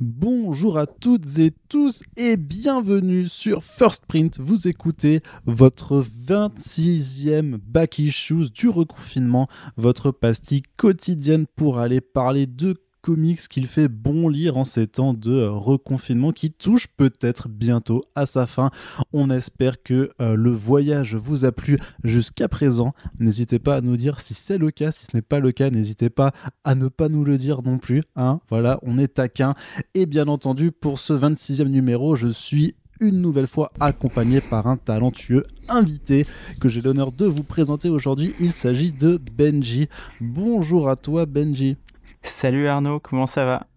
Bonjour à toutes et tous et bienvenue sur First Print. Vous écoutez votre 26e Back Issues du reconfinement, votre pastille quotidienne pour aller parler de comics qu'il fait bon lire en ces temps de reconfinement qui touche peut-être bientôt à sa fin. On espère que le voyage vous a plu jusqu'à présent. N'hésitez pas à nous dire si c'est le cas. Si ce n'est pas le cas, n'hésitez pas à ne pas nous le dire non plus. Voilà, on est taquin. Et bien entendu, pour ce 26e numéro, je suis une nouvelle fois accompagné par un talentueux invité que j'ai l'honneur de vous présenter aujourd'hui. Il s'agit de Benji. Bonjour à toi Benji. Salut Arnaud, comment ça va ?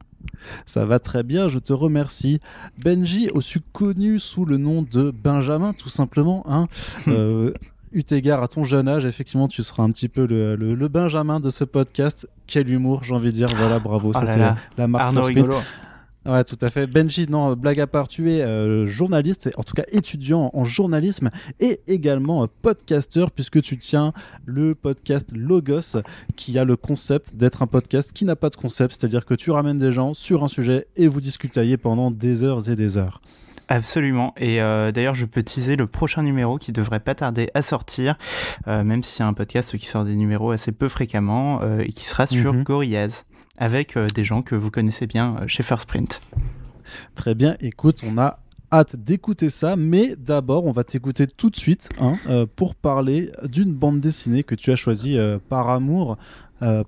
Ça va très bien, je te remercie. Benji, aussi connu sous le nom de Benjamin, tout simplement. Eu égard à ton jeune âge, effectivement, tu seras un petit peu le Benjamin de ce podcast. Quel humour, j'ai envie de dire. Voilà, bravo, Oh ça là c'est là, la marque Arnaud First Print. rigolo. Ouais, tout à fait. Benji, non, blague à part, tu es journaliste, en tout cas étudiant en journalisme et également podcasteur, puisque tu tiens le podcast Logos, qui a le concept d'être un podcast qui n'a pas de concept, c'est-à-dire que tu ramènes des gens sur un sujet et vous discutez pendant des heures et des heures. Absolument, et d'ailleurs je peux teaser le prochain numéro qui devrait pas tarder à sortir, même si c'est un podcast qui sort des numéros assez peu fréquemment, et qui sera sur Gorillaz, avec des gens que vous connaissez bien chez First Print. Très bien, écoute, on a hâte d'écouter ça, mais d'abord on va t'écouter tout de suite pour parler d'une bande dessinée que tu as choisie par amour,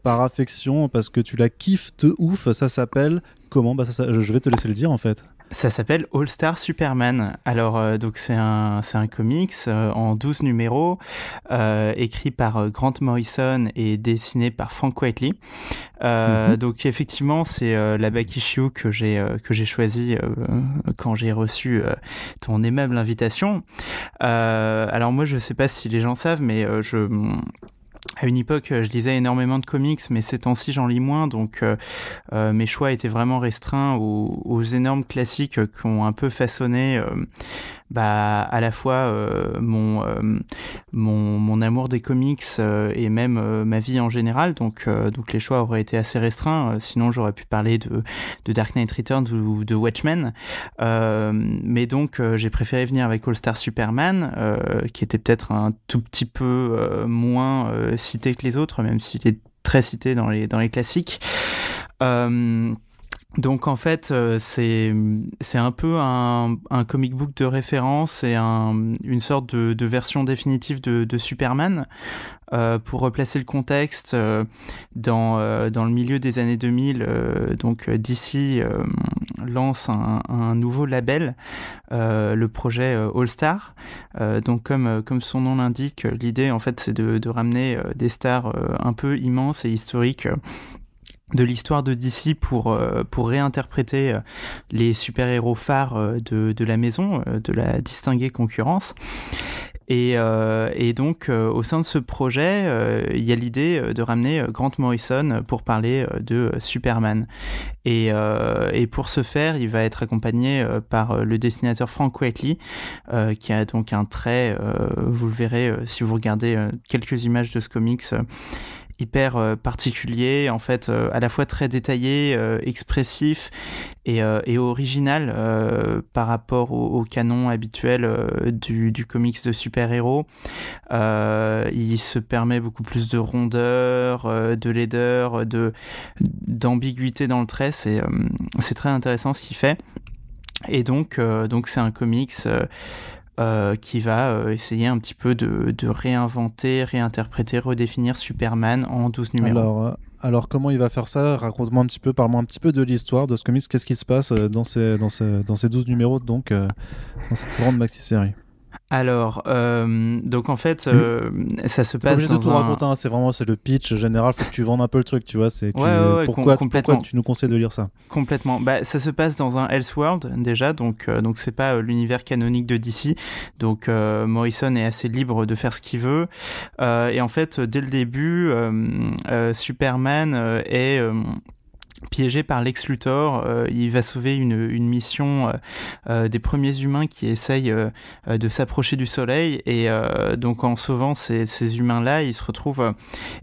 par affection, parce que tu la kiffes de ouf. Ça s'appelle comment ? Je vais te laisser le dire en fait. Ça s'appelle All Star Superman. Alors, donc c'est un comics en 12 numéros, écrit par Grant Morrison et dessiné par Frank Quitely. Donc effectivement, c'est la back issue que j'ai choisi quand j'ai reçu ton aimable invitation. Alors moi, je sais pas si les gens savent, mais à une époque, je lisais énormément de comics, mais ces temps-ci, j'en lis moins, donc mes choix étaient vraiment restreints aux énormes classiques qui ont un peu façonné à la fois mon amour des comics et même ma vie en général, donc les choix auraient été assez restreints, sinon j'aurais pu parler de Dark Knight Returns ou de Watchmen, mais donc j'ai préféré venir avec All Star Superman, qui était peut-être un tout petit peu moins cité que les autres, même s'il est très cité dans les classiques. Donc en fait, c'est un peu un comic book de référence et une sorte de version définitive de Superman. Pour replacer le contexte, dans le milieu des années 2000, donc DC lance un nouveau label, le projet All Star. Donc comme son nom l'indique, l'idée en fait c'est de ramener des stars un peu immenses et historiques de l'histoire de DC pour réinterpréter les super-héros phares de la maison, de la distinguée concurrence. Et donc, au sein de ce projet, il y a l'idée de ramener Grant Morrison pour parler de Superman. Et pour ce faire, il va être accompagné par le dessinateur Frank Quitely, qui a donc un trait, vous le verrez si vous regardez quelques images de ce comics, hyper particulier, en fait, à la fois très détaillé, expressif et original par rapport au canon habituel du comics de super-héros. Il se permet beaucoup plus de rondeur, de laideur, d'ambiguïté dans le trait. C'est très intéressant ce qu'il fait. Et donc c'est un comics qui va essayer un petit peu de réinventer, réinterpréter, redéfinir Superman en 12 numéros. Alors comment il va faire ça ? Raconte-moi un petit peu, parle-moi un petit peu de l'histoire de ce comics. Qu'est-ce qui se passe dans ces 12 numéros, donc dans cette grande maxi-série ? Alors, donc en fait, ça se passe obligé de tout raconter, c'est vraiment le pitch général, faut que tu vendes un peu le truc, tu vois, pourquoi tu nous conseilles de lire ça ? Complètement. Ça se passe dans un Elseworld déjà, donc c'est pas l'univers canonique de DC, donc Morrison est assez libre de faire ce qu'il veut, et en fait dès le début, Superman est piégé par Lex Luthor, il va sauver une mission des premiers humains qui essayent de s'approcher du soleil, et donc en sauvant ces humains-là, il se retrouve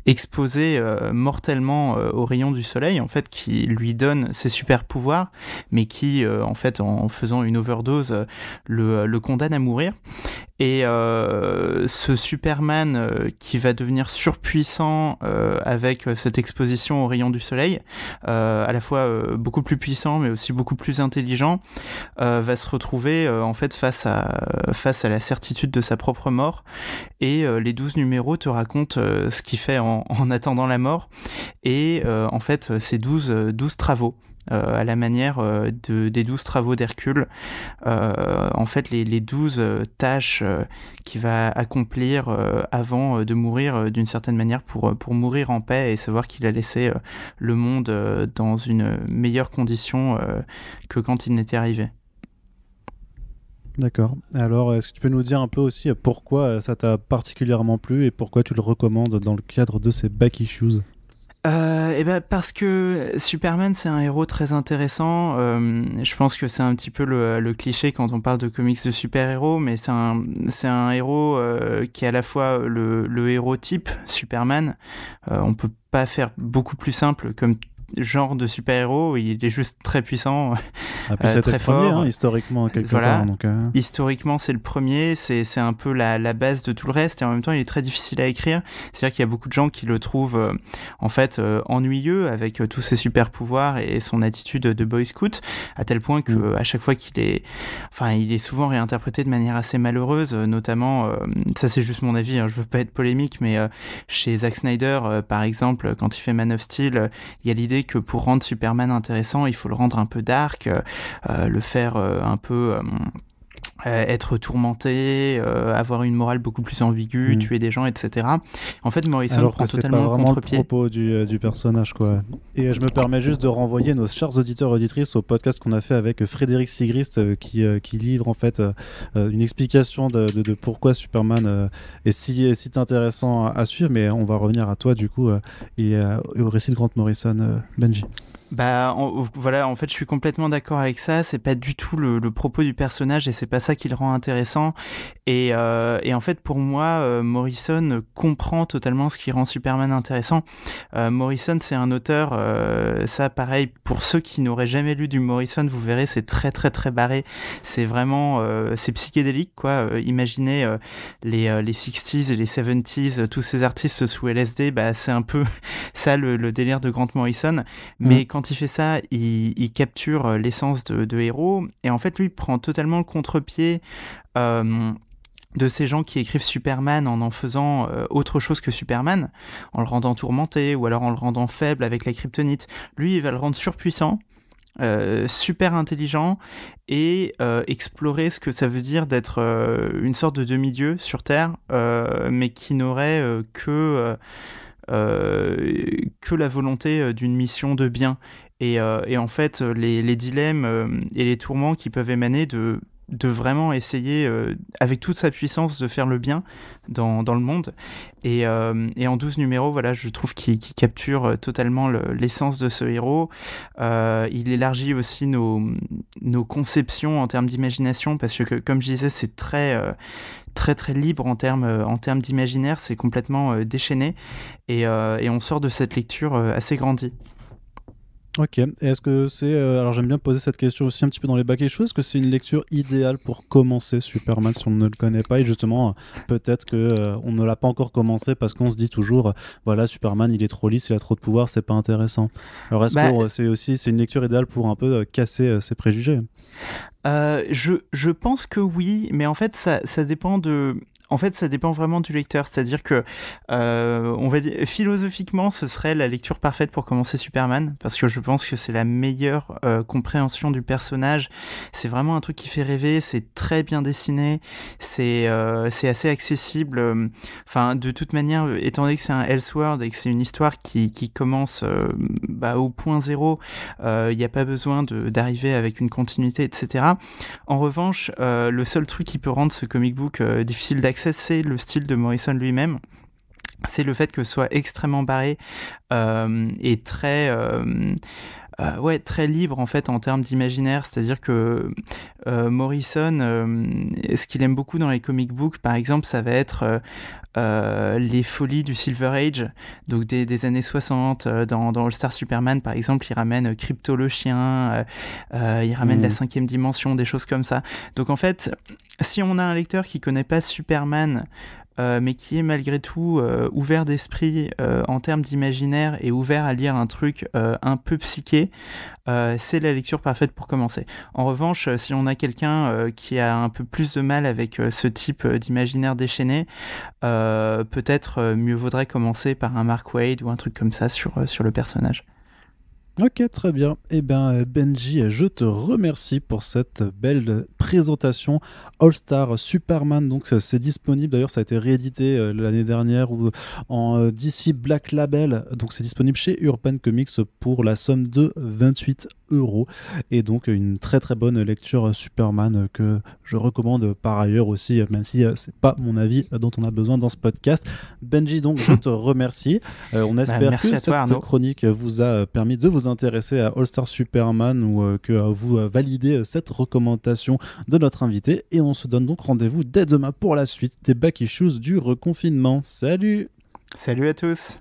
exposé mortellement aux rayons du soleil, en fait, qui lui donne ses super pouvoirs, mais qui, en fait, en faisant une overdose, le condamne à mourir. Et ce Superman qui va devenir surpuissant avec cette exposition aux rayons du soleil, à la fois beaucoup plus puissant mais aussi beaucoup plus intelligent, va se retrouver en fait face à la certitude de sa propre mort. Et les 12 numéros te racontent ce qu'il fait en attendant la mort, et en fait c'est 12 travaux. À la manière des 12 travaux d'Hercule. En fait, les 12 tâches qu'il va accomplir avant de mourir d'une certaine manière pour mourir en paix et savoir qu'il a laissé le monde dans une meilleure condition que quand il n'était arrivé. D'accord. Alors, est-ce que tu peux nous dire un peu aussi pourquoi ça t'a particulièrement plu et pourquoi tu le recommandes dans le cadre de ces back issues? Parce que Superman, c'est un héros très intéressant. Je pense que c'est un petit peu le cliché quand on parle de comics de super-héros, mais c'est un héros qui est à la fois le héros type Superman. On peut pas faire beaucoup plus simple comme genre de super-héros, il est juste très puissant, puis c'était très le premier, fort. historiquement, quelque Voilà. part. Donc, Historiquement, c'est le premier, c'est un peu la base de tout le reste, et en même temps, il est très difficile à écrire. C'est-à-dire qu'il y a beaucoup de gens qui le trouvent en fait ennuyeux avec tous ses super pouvoirs et son attitude de boy scout, à tel point que à chaque fois il est souvent réinterprété de manière assez malheureuse, notamment, ça c'est juste mon avis, je veux pas être polémique, mais chez Zack Snyder, par exemple, quand il fait Man of Steel, il y a l'idée que pour rendre Superman intéressant, il faut le rendre un peu dark, le faire un peu être tourmenté, avoir une morale beaucoup plus ambiguë, tuer des gens, etc. En fait, Morrison alors prend que c'est totalement pas vraiment le contre-pied. le propos du personnage, quoi. Et je me permets juste de renvoyer nos chers auditeurs et auditrices au podcast qu'on a fait avec Frédéric Sigrist, qui livre en fait une explication de pourquoi Superman est si intéressant à suivre. Mais on va revenir à toi du coup et au récit de Grant Morrison, Benji. Voilà, en fait, je suis complètement d'accord avec ça. C'est pas du tout le propos du personnage, et c'est pas ça qui le rend intéressant. Et en fait, pour moi, Morrison comprend totalement ce qui rend Superman intéressant. Morrison, c'est un auteur, ça, pareil, pour ceux qui n'auraient jamais lu du Morrison, vous verrez, c'est très, très, très barré. C'est vraiment, c'est psychédélique, quoi. Imaginez les 60s et les 70s, tous ces artistes sous LSD, c'est un peu ça le délire de Grant Morrison. Mais quand il fait ça, il capture l'essence de héros, et en fait lui prend totalement le contre-pied de ces gens qui écrivent Superman en faisant autre chose que Superman, en le rendant tourmenté ou alors en le rendant faible avec la kryptonite. Lui, il va le rendre surpuissant, super intelligent, et explorer ce que ça veut dire d'être une sorte de demi-dieu sur Terre, mais qui n'aurait que la volonté d'une mission de bien. Et en fait, les dilemmes et les tourments qui peuvent émaner de vraiment essayer, avec toute sa puissance, de faire le bien dans le monde. Et en 12 numéros, voilà, je trouve qu'il capture totalement l'essence de ce héros. Il élargit aussi nos conceptions en termes d'imagination, parce que, comme je disais, c'est très très libre en termes d'imaginaire, c'est complètement déchaîné, et on sort de cette lecture assez grandi. Ok, et est-ce que c'est... alors j'aime bien poser cette question aussi un petit peu dans les back issues, est-ce que c'est une lecture idéale pour commencer Superman si on ne le connaît pas, et justement peut-être qu'on ne l'a pas encore commencé parce qu'on se dit toujours voilà, Superman il est trop lisse, il a trop de pouvoir, c'est pas intéressant. Alors est-ce que c'est une lecture idéale pour un peu casser ses préjugés? Je pense que oui, mais en fait ça dépend de... En fait, ça dépend vraiment du lecteur, c'est-à-dire que, on va dire, philosophiquement, ce serait la lecture parfaite pour commencer Superman, parce que je pense que c'est la meilleure compréhension du personnage. C'est vraiment un truc qui fait rêver, c'est très bien dessiné, c'est assez accessible. Enfin, de toute manière, étant donné que c'est un Elseworld et que c'est une histoire qui commence au point zéro, il n'y a pas besoin d'arriver avec une continuité, etc. En revanche, le seul truc qui peut rendre ce comic book difficile d'accès, c'est le style de Morrison lui-même. C'est le fait que ce soit extrêmement barré et très ouais, très libre en fait en termes d'imaginaire, c'est-à-dire que Morrison, ce qu'il aime beaucoup dans les comic books, par exemple, ça va être les folies du Silver Age, donc des années 60. Dans All Star Superman, par exemple, il ramène Crypto le chien, il ramène la cinquième dimension, des choses comme ça. Donc en fait, si on a un lecteur qui connaît pas Superman, mais qui est malgré tout ouvert d'esprit en termes d'imaginaire et ouvert à lire un truc un peu psyché, c'est la lecture parfaite pour commencer. En revanche, si on a quelqu'un qui a un peu plus de mal avec ce type d'imaginaire déchaîné, peut-être mieux vaudrait commencer par un Mark Waid ou un truc comme ça sur le personnage. Ok, très bien. Eh bien, Benji, je te remercie pour cette belle présentation All-Star Superman. Donc, c'est disponible. D'ailleurs, ça a été réédité l'année dernière en DC Black Label. Donc, c'est disponible chez Urban Comics pour la somme de 28 €. Et donc, une très très bonne lecture Superman que je recommande par ailleurs aussi, même si c'est pas mon avis dont on a besoin dans ce podcast. Benji, donc, je te remercie. On espère que cette chronique vous a permis de vous intéresser à All-Star Superman ou que vous validez cette recommandation de notre invité. Et on se donne donc rendez-vous dès demain pour la suite des Back Issues du reconfinement. Salut! Salut à tous!